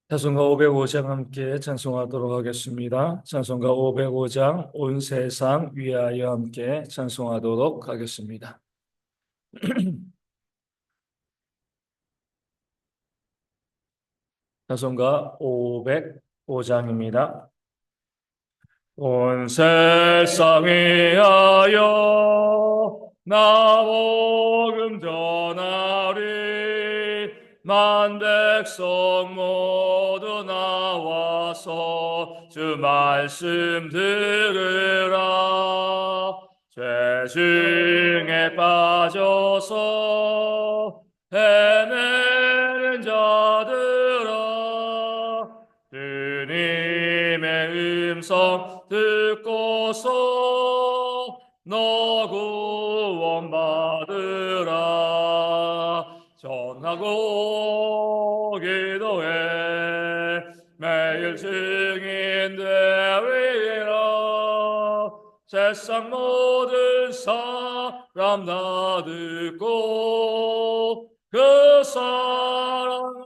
찬송가 505장 함께 찬송하도록 하겠습니다. 찬송가 505장 온 세상 위하여 함께 찬송하도록 하겠습니다. 찬송가 505장입니다. 온 세상 위하여 나 복음 전하리 만 백성 모두 나와서 주 말씀 들으라. 죄 중에 빠져서 헤매는 자들아, 주님의 음성 듣고서 너 구원받으라. 전하고 기도해 매일 증인 되리라. 세상 모든 사람 다 듣고 그 사랑을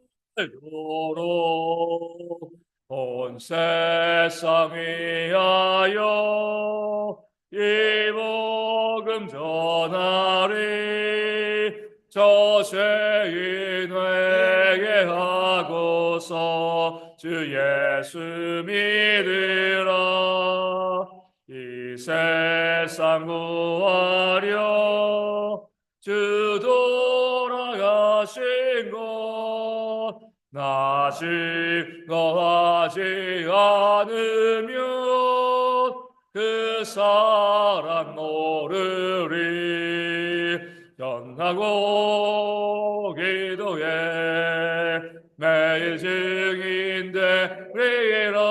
도로 온 세상 위하여 이 복음 전하리. 저 죄인 회개하고서 주 예수 믿으라. 이 세상 구하려 주 돌아가신 것 나 증거하지 않으면 그 사람 모르리. 전하고 기도해 매일 증인 되리라.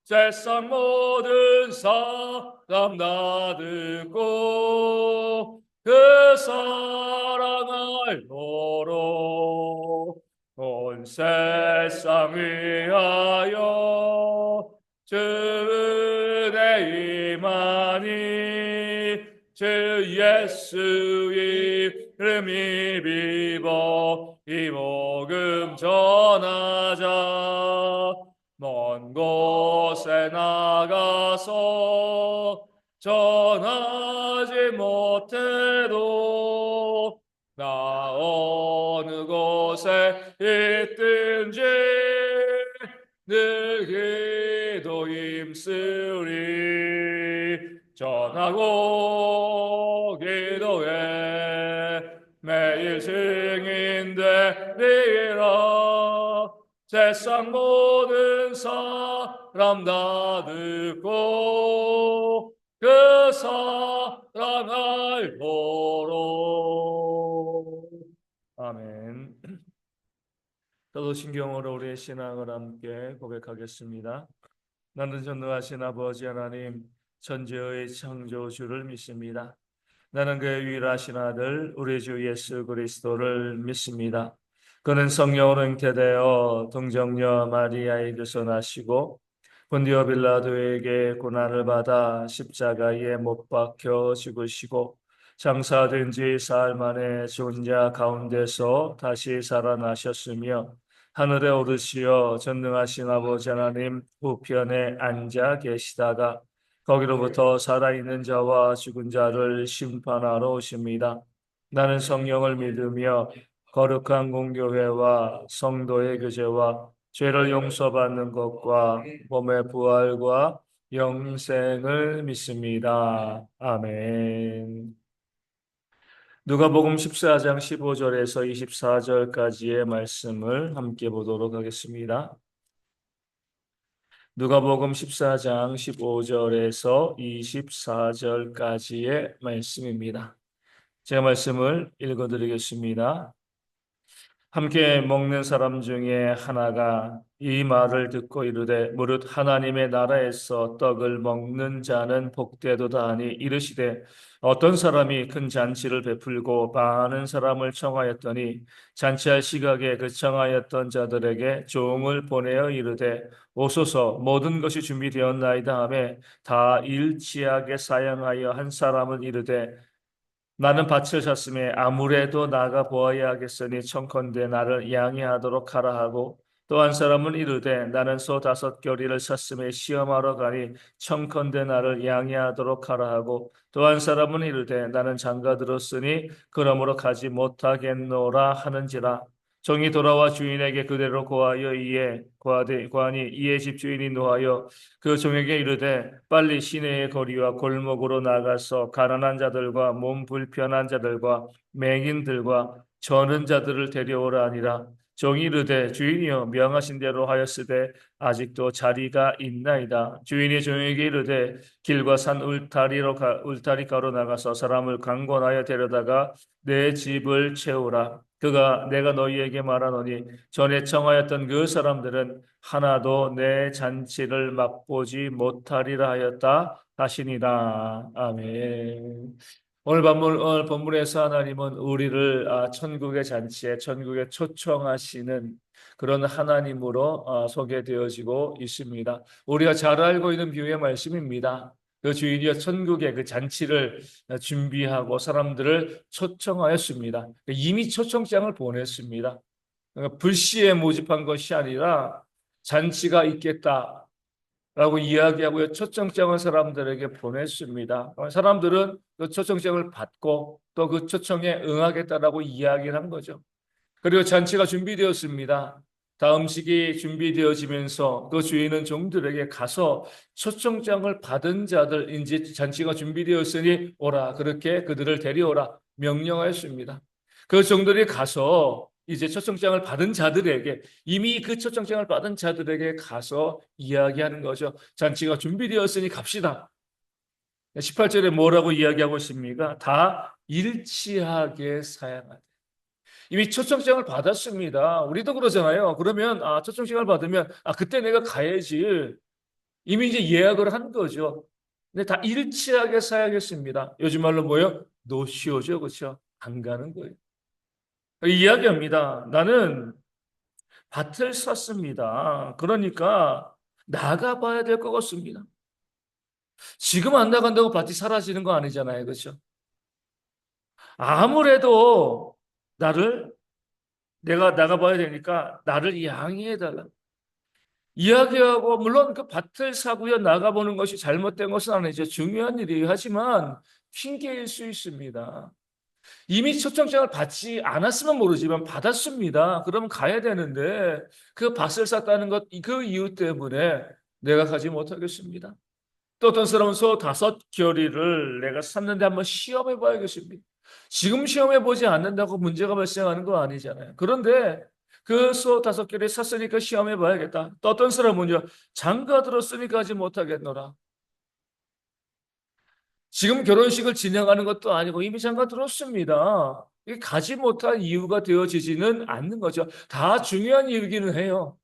세상 모든 사람 다 듣고 그 사랑을 도로 온 세상 위하여 주 은혜 임하니. 주 예수 이름 입어 이 복음 전하자. 먼 곳에 나가서 전하지 못해도 나 어느 곳에 있든지 늘 기도 힘쓰리. 전하고 기도해 매일 증인 되리라. 세상 모든 사람 다 듣고 그 사랑을 보러. 아멘. 저도 신경으로 우리의 신앙을 함께 고백하겠습니다. 나는 전능하신 아버지 하나님, 천지의 창조주를 믿습니다. 나는 그의 유일하신 아들 우리 주 예수 그리스도를 믿습니다. 그는 성령으로 잉태되어 동정녀 마리아에게서 나시고 본디오 빌라도에게 고난을 받아 십자가에 못 박혀 죽으시고 장사된 지 사흘 만에 죽은 자 가운데서 다시 살아나셨으며 하늘에 오르시어 전능하신 아버지 하나님 우편에 앉아 계시다가 거기로부터 살아있는 자와 죽은 자를 심판하러 오십니다. 나는 성령을 믿으며 거룩한 공교회와 성도의 교제와 죄를 용서받는 것과 몸의 부활과 영생을 믿습니다. 아멘. 누가복음 14장 15절에서 24절까지의 말씀을 함께 보도록 하겠습니다. 누가복음 14장 15절에서 24절까지의 말씀입니다. 제가 말씀을 읽어드리겠습니다. 함께 먹는 사람 중에 하나가 이 말을 듣고 이르되 무릇 하나님의 나라에서 떡을 먹는 자는 복되도다 하니 이르시되 어떤 사람이 큰 잔치를 베풀고 많은 사람을 청하였더니 잔치할 시각에 그 청하였던 자들에게 종을 보내어 이르되 오소서 모든 것이 준비되었나이다 하매 다 일치하게 사양하여 한 사람은 이르되 나는 밭을 샀음에 아무래도 나가 보아야 하겠으니 청컨대 나를 양해하도록 하라 하고 또 한 사람은 이르되 나는 소 5겨리를 샀음에 시험하러 가니 청컨대 나를 양해하도록 하라 하고 또 한 사람은 이르되 나는 장가 들었으니 그러므로 가지 못하겠노라 하는지라. 종이 돌아와 주인에게 그대로 고하여 이에 고하니 이에 집주인이 노하여 그 종에게 이르되 빨리 시내의 거리와 골목으로 나가서 가난한 자들과 몸 불편한 자들과 맹인들과 저는 자들을 데려오라 하니라. 종이 이르되 주인이여 명하신 대로 하였으되 아직도 자리가 있나이다. 주인이 종에게 이르되 길과 산 울타리가로 나가서 사람을 강권하여 데려다가 내 집을 채우라. 그가 내가 너희에게 말하노니 전에 청하였던 그 사람들은 하나도 내 잔치를 맛보지 못하리라 하였다 하시니라. 아멘. 오늘 본문에서 하나님은 우리를 천국의 잔치에 천국에 초청하시는 그런 하나님으로 소개되어지고 있습니다. 우리가 잘 알고 있는 비유의 말씀입니다. 그 주인이여 천국의 그 잔치를 준비하고 사람들을 초청하였습니다. 이미 초청장을 보냈습니다. 그러니까 불시에 모집한 것이 아니라 잔치가 있겠다. 라고 이야기하고요. 초청장을 사람들에게 보냈습니다. 사람들은 그 초청장을 받고 또 그 초청에 응하겠다라고 이야기를 한 거죠. 그리고 잔치가 준비되었습니다. 다 음식이 준비되어지면서 그 주인은 종들에게 가서 초청장을 받은 자들 이제 잔치가 준비되었으니 오라 그렇게 그들을 데려오라 명령하였습니다. 그 종들이 가서 이제 초청장을 받은 자들에게 이미 그 초청장을 받은 자들에게 가서 이야기하는 거죠. 잔치가 준비되었으니 갑시다. 18절에 뭐라고 이야기하고 있습니까? 다 일치하게 사양하되. 이미 초청장을 받았습니다. 우리도 그러잖아요. 그러면 초청장을 받으면 그때 내가 가야지. 이미 이제 예약을 한 거죠. 근데 다 일치하게 사야겠습니다. 요즘 말로 뭐요? 노쇼죠, 그렇죠? 안 가는 거예요. 이야기합니다. 나는 밭을 샀습니다. 그러니까 나가봐야 될 것 같습니다. 지금 안 나간다고 밭이 사라지는 거 아니잖아요, 그렇죠? 아무래도 나를 내가 나가봐야 되니까 나를 양해해달라. 이야기하고 물론 그 밭을 사고요 나가보는 것이 잘못된 것은 아니죠. 중요한 일이에요. 하지만 핑계일 수 있습니다. 이미 초청장을 받지 않았으면 모르지만 받았습니다. 그러면 가야 되는데 그 밭을 샀다는 것 그 이유 때문에 내가 가지 못하겠습니다. 또 어떤 사람은 소 5겨리를 내가 샀는데 한번 시험해 봐야겠습니다. 지금 시험해 보지 않는다고 문제가 발생하는 거 아니잖아요. 그런데 그 소 5겨리 샀으니까 시험해 봐야겠다. 또 어떤 사람은요, 장가 들었으니까 하지 못하겠노라. 지금 결혼식을 진행하는 것도 아니고 이미 장가 들었습니다. 이게 가지 못한 이유가 되어지지는 않는 거죠. 다 중요한 이유기는 해요.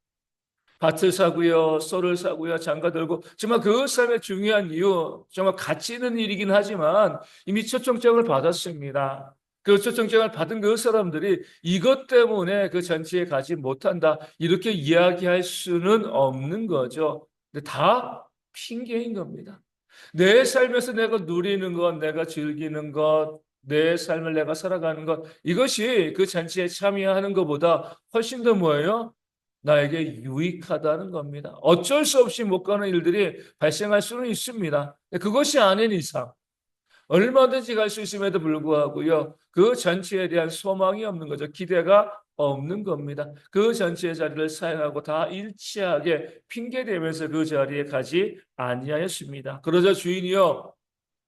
밭을 사고요, 소를 사고요, 장가 들고 정말 그 삶의 중요한 이유, 정말 가치 있는 일이긴 하지만 이미 초청장을 받았습니다. 그 초청장을 받은 그 사람들이 이것 때문에 그 잔치에 가지 못한다 이렇게 이야기할 수는 없는 거죠. 근데 다 핑계인 겁니다. 내 삶에서 내가 누리는 것, 내가 즐기는 것, 내 삶을 내가 살아가는 것, 이것이 그 잔치에 참여하는 것보다 훨씬 더 뭐예요? 나에게 유익하다는 겁니다. 어쩔 수 없이 못 가는 일들이 발생할 수는 있습니다. 그것이 아닌 이상 얼마든지 갈 수 있음에도 불구하고요. 그 잔치에 대한 소망이 없는 거죠. 기대가 없는 겁니다. 그 잔치의 자리를 사용하고 다 일치하게 핑계대면서 그 자리에 가지 아니하였습니다. 그러자 주인이요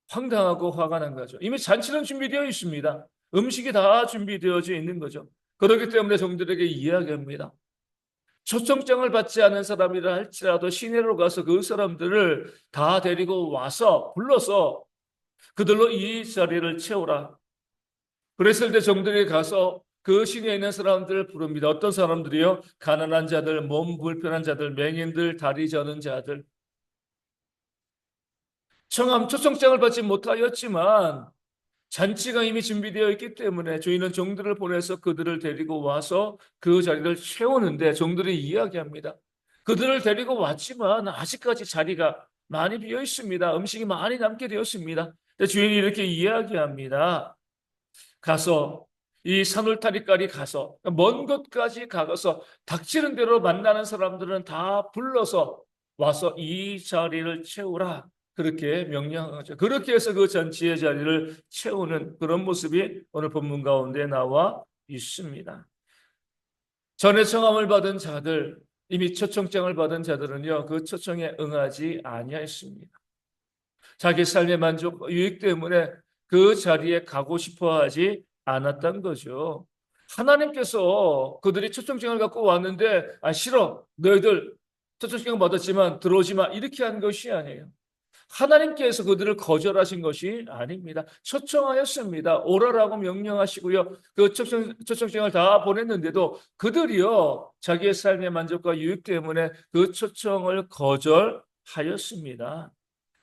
황당하고 화가 난 거죠. 이미 잔치는 준비되어 있습니다. 음식이 다 준비되어져 있는 거죠. 그렇기 때문에 종들에게 이야기합니다. 초청장을 받지 않은 사람이라 할지라도 시내로 가서 그 사람들을 다 데리고 와서 불러서 그들로 이 자리를 채우라. 그랬을 때 종들이 가서 그 시내에 있는 사람들을 부릅니다. 어떤 사람들이요? 가난한 자들, 몸 불편한 자들, 맹인들, 다리 저는 자들. 초청장을 받지 못하였지만 잔치가 이미 준비되어 있기 때문에 주인은 종들을 보내서 그들을 데리고 와서 그 자리를 채우는데 종들이 이야기합니다. 그들을 데리고 왔지만 아직까지 자리가 많이 비어 있습니다. 음식이 많이 남게 되었습니다. 근데 주인이 이렇게 이야기합니다. 가서 이 산울타리까지 가서 먼 곳까지 가서 닥치는 대로 만나는 사람들은 다 불러서 와서 이 자리를 채우라. 그렇게 명령하죠. 그렇게 해서 그 잔치의 자리를 채우는 그런 모습이 오늘 본문 가운데 나와 있습니다. 전에 청함을 받은 자들, 이미 초청장을 받은 자들은요, 그 초청에 응하지 아니하였습니다. 자기 삶의 만족, 유익 때문에 그 자리에 가고 싶어 하지 않았던 거죠. 하나님께서 그들이 초청장을 갖고 왔는데, 아, 싫어. 너희들 초청장 받았지만 들어오지 마. 이렇게 한 것이 아니에요. 하나님께서 그들을 거절하신 것이 아닙니다. 초청하였습니다. 오라라고 명령하시고요. 그 초청장을 다 보냈는데도 그들이요, 자기의 삶의 만족과 유익 때문에 그 초청을 거절하였습니다.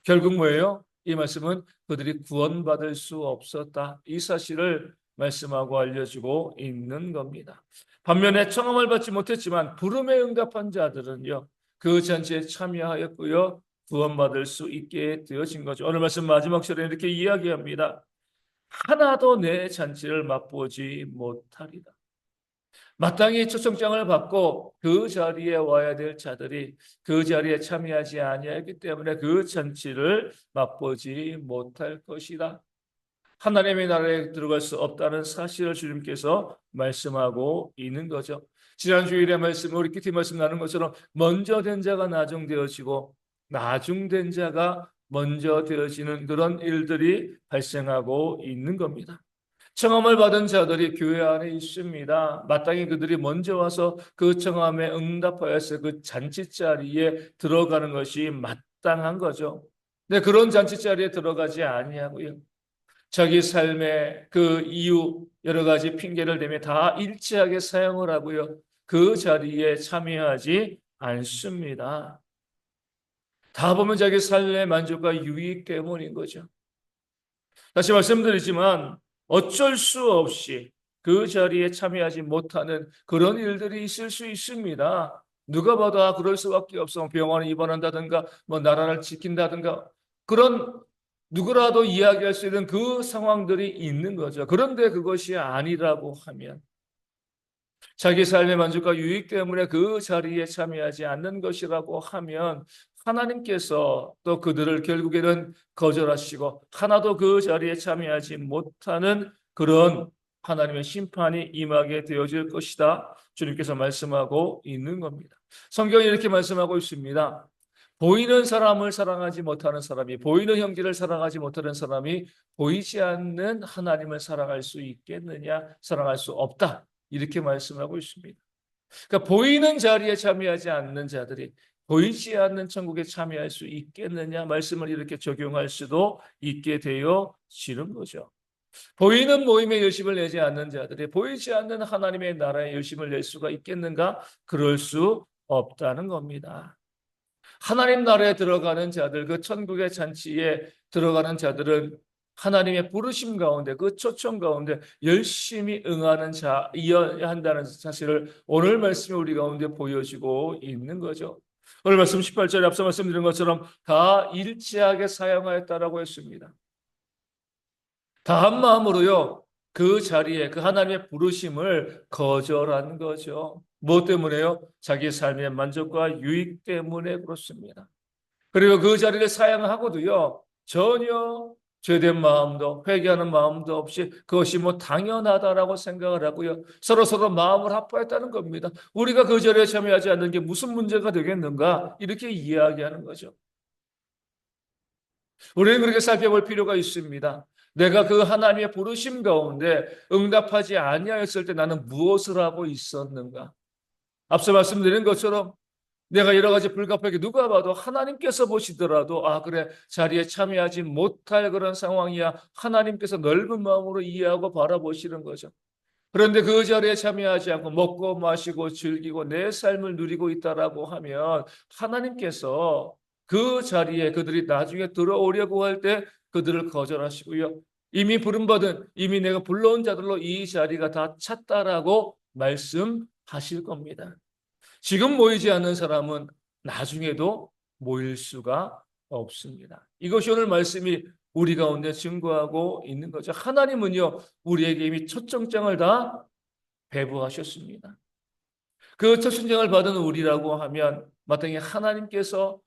결국 뭐예요? 이 말씀은 그들이 구원받을 수 없었다. 이 사실을 말씀하고 알려주고 있는 겁니다. 반면에 청함을 받지 못했지만 부름에 응답한 자들은요, 그 잔치에 참여하였고요, 구원받을 수 있게 되어진 거죠. 오늘 말씀 마지막 절에 이렇게 이야기합니다. 하나도 내 잔치를 맛보지 못하리다. 마땅히 초청장을 받고 그 자리에 와야 될 자들이 그 자리에 참여하지 아니하기 때문에 그 잔치를 맛보지 못할 것이다. 하나님의 나라에 들어갈 수 없다는 사실을 주님께서 말씀하고 있는 거죠. 지난 주일에 말씀, 우리 키티 말씀 나눈 것처럼 먼저 된 자가 나중되어지고 나중된 자가 먼저 되어지는 그런 일들이 발생하고 있는 겁니다. 청함을 받은 자들이 교회 안에 있습니다. 마땅히 그들이 먼저 와서 그 청함에 응답하여서 그 잔치 자리에 들어가는 것이 마땅한 거죠. 근데 그런 잔치 자리에 들어가지 아니하고요. 자기 삶의 그 이유 여러 가지 핑계를 대며 다 일치하게 사용을 하고요. 그 자리에 참여하지 않습니다. 다 보면 자기 삶의 만족과 유익 때문인 거죠. 다시 말씀드리지만 어쩔 수 없이 그 자리에 참여하지 못하는 그런 일들이 있을 수 있습니다. 누가 봐도 그럴 수밖에 없어. 병원에 입원한다든가 뭐 나라를 지킨다든가 그런 누구라도 이야기할 수 있는 그 상황들이 있는 거죠. 그런데 그것이 아니라고 하면 자기 삶의 만족과 유익 때문에 그 자리에 참여하지 않는 것이라고 하면 하나님께서 또 그들을 결국에는 거절하시고 하나도 그 자리에 참여하지 못하는 그런 하나님의 심판이 임하게 되어질 것이다. 주님께서 말씀하고 있는 겁니다. 성경이 이렇게 말씀하고 있습니다. 보이는 사람을 사랑하지 못하는 사람이, 보이는 형제를 사랑하지 못하는 사람이 보이지 않는 하나님을 사랑할 수 있겠느냐? 사랑할 수 없다. 이렇게 말씀하고 있습니다. 그러니까 보이는 자리에 참여하지 않는 자들이 보이지 않는 천국에 참여할 수 있겠느냐 말씀을 이렇게 적용할 수도 있게 되어지는 거죠. 보이는 모임에 열심을 내지 않는 자들이 보이지 않는 하나님의 나라에 열심을 낼 수가 있겠는가? 그럴 수 없다는 겁니다. 하나님 나라에 들어가는 자들, 그 천국의 잔치에 들어가는 자들은 하나님의 부르심 가운데 그 초청 가운데 열심히 응하는 자이어야 한다는 사실을 오늘 말씀이 우리 가운데 보여주고 있는 거죠. 오늘 말씀 18절에 앞서 말씀드린 것처럼 다 일치하게 사용하였다라고 했습니다. 다 한 마음으로요. 그 자리에 그 하나님의 부르심을 거절한 거죠. 무엇 때문에요? 자기 삶의 만족과 유익 때문에 그렇습니다. 그리고 그 자리를 사용하고도요. 전혀 죄된 마음도 회개하는 마음도 없이 그것이 뭐 당연하다라고 생각을 하고요. 서로 마음을 합하였다는 겁니다. 우리가 그 자리에 참여하지 않는 게 무슨 문제가 되겠는가? 이렇게 이야기하는 거죠. 우리는 그렇게 살펴볼 필요가 있습니다. 내가 그 하나님의 부르심 가운데 응답하지 아니하였을 때 나는 무엇을 하고 있었는가? 앞서 말씀드린 것처럼 내가 여러 가지 불가피하게 누가 봐도 하나님께서 보시더라도 그래 자리에 참여하지 못할 그런 상황이야. 하나님께서 넓은 마음으로 이해하고 바라보시는 거죠. 그런데 그 자리에 참여하지 않고 먹고 마시고 즐기고 내 삶을 누리고 있다라고 하면 하나님께서 그 자리에 그들이 나중에 들어오려고 할 때 그들을 거절하시고요. 이미 부름받은 이미 내가 불러온 자들로 이 자리가 다 찼다라고 말씀하실 겁니다. 지금 모이지 않는 사람은 나중에도 모일 수가 없습니다. 이것이 오늘 말씀이 우리 가운데 증거하고 있는 거죠. 하나님은요, 우리에게 이미 첫 정장을 다 배부하셨습니다. 그 첫 순장을 받은 우리라고 하면 마땅히 하나님께서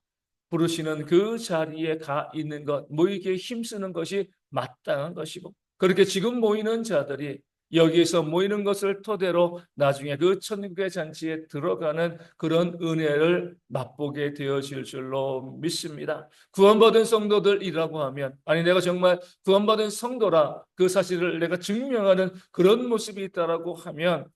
부르시는 그 자리에 가 있는 것, 모이기에 힘쓰는 것이 마땅한 것이고, 그렇게 지금 모이는 자들이 여기에서 모이는 것을 토대로 나중에 그 천국의 잔치에 들어가는 그런 은혜를 맛보게 되어질 줄로 믿습니다. 구원받은 성도들이라고 하면, 아니 내가 정말 구원받은 성도라 그 사실을 내가 증명하는 그런 모습이 있다라고 하면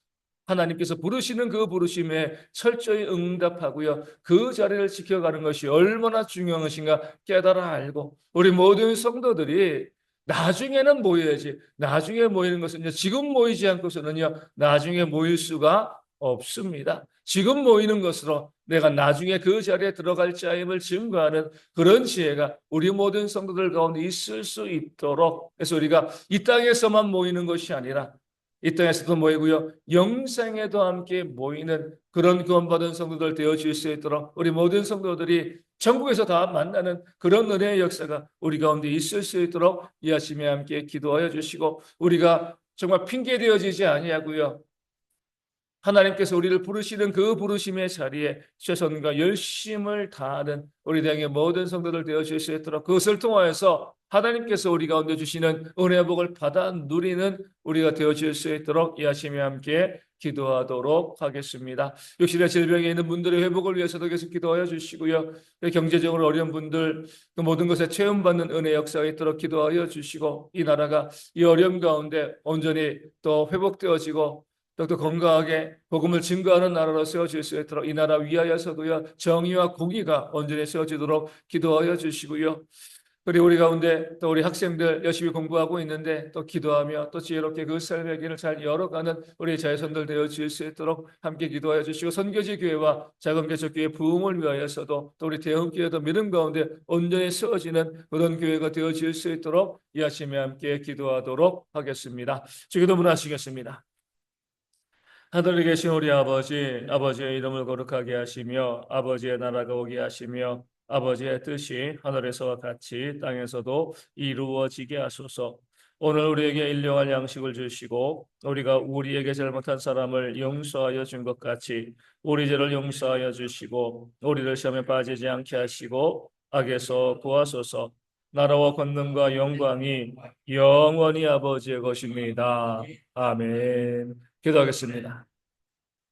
하나님께서 부르시는 그 부르심에 철저히 응답하고요. 그 자리를 지켜가는 것이 얼마나 중요한 것인가 깨달아 알고, 우리 모든 성도들이 나중에는 모여야지. 나중에 모이는 것은요, 지금 모이지 않고서는요, 나중에 모일 수가 없습니다. 지금 모이는 것으로 내가 나중에 그 자리에 들어갈 자임을 증거하는 그런 지혜가 우리 모든 성도들 가운데 있을 수 있도록, 그래서 우리가 이 땅에서만 모이는 것이 아니라 이 땅에서도 모이고요, 영생에도 함께 모이는 그런 구원받은 성도들 되어질 수 있도록 우리 모든 성도들이 천국에서 다 만나는 그런 은혜의 역사가 우리 가운데 있을 수 있도록 이 아침에 함께 기도하여 주시고, 우리가 정말 핑계 되어지지 아니하고요, 하나님께서 우리를 부르시는 그 부르심의 자리에 최선과 열심을 다하는 우리 당의 모든 성도들 되어질 수 있도록, 그것을 통하여서 하나님께서 우리 가운데 주시는 은혜의 복을 받아 누리는 우리가 되어질 수 있도록 이 아침에 함께 기도하도록 하겠습니다. 육신의 질병에 있는 분들의 회복을 위해서도 계속 기도하여 주시고요, 경제적으로 어려운 분들 그 모든 것에 체험받는 은혜 역사가 있도록 기도하여 주시고, 이 나라가 이 어려움 가운데 온전히 또 회복되어지고 또 건강하게 복음을 증거하는 나라로 세워질 수 있도록 이 나라 위하여서도요, 정의와 공의가 온전히 세워지도록 기도하여 주시고요. 그리고 우리 가운데 또 우리 학생들 열심히 공부하고 있는데 또 기도하며 또 지혜롭게 그 삶의 길을 잘 열어가는 우리 자녀손들 되어질 수 있도록 함께 기도하여 주시고, 선교지 교회와 작은 개척교회 부흥을 위하여서도 또 우리 대형교회도 믿음 가운데 온전히 세워지는 그런 교회가 되어질 수 있도록 이 아침에 함께 기도하도록 하겠습니다. 주기도 문하시겠습니다. 하늘에 계신 우리 아버지, 아버지의 이름을 거룩하게 하시며 아버지의 나라가 오게 하시며 아버지의 뜻이 하늘에서와 같이 땅에서도 이루어지게 하소서. 오늘 우리에게 일용할 양식을 주시고 우리가 우리에게 잘못한 사람을 용서하여 준 것 같이 우리 죄를 용서하여 주시고 우리를 시험에 빠지지 않게 하시고 악에서 구하소서. 나라와 권능과 영광이 영원히 아버지의 것입니다. 아멘. 기도하겠습니다.